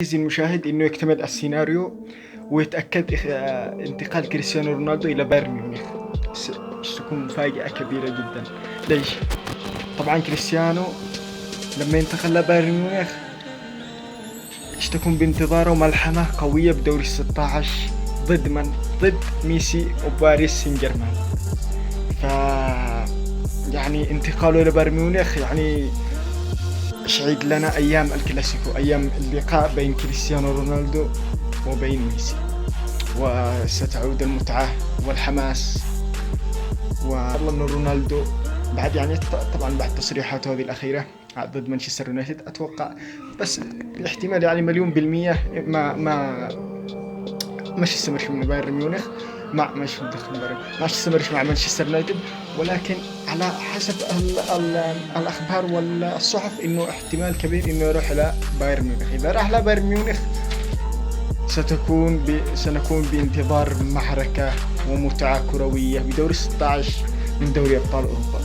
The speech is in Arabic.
عزيزي المشاهد إنه يكتمل السيناريو ويتأكد انتقال كريستيانو رونالدو إلى بايرن ميونخ. ستكون مفاجأة كبيرة جدا. ليش؟ طبعا كريستيانو لما ينتقل لبايرن ميونخ تكون بانتظاره ملحمة قوية بدوري 16 ضد من؟ ضد ميسي وباريس سان جيرمان. يعني انتقاله لبايرن ميونخ يعني يعيد لنا أيام الكلاسيكو، أيام اللقاء بين كريستيانو رونالدو وبين ميسي، وستعود المتعة والحماس. والله أن رونالدو بعد يعني طبعا بعد تصريحاته هذه الأخيرة ضد مانشستر يونايتد أتوقع، بس احتمال يعني 100% مش يستمرش من بايرن ميونخ، مش يستمرش مع مانشستر يونايتد، ولكن على حسب الأخبار والصحف إنه احتمال كبير إنه يروح إلى بايرن ميونخ. إذا راح إلى بايرن ميونخ سنكون بانتظار معركة ومتعة كروية بدوري 16 من دوري أبطال أوروبا.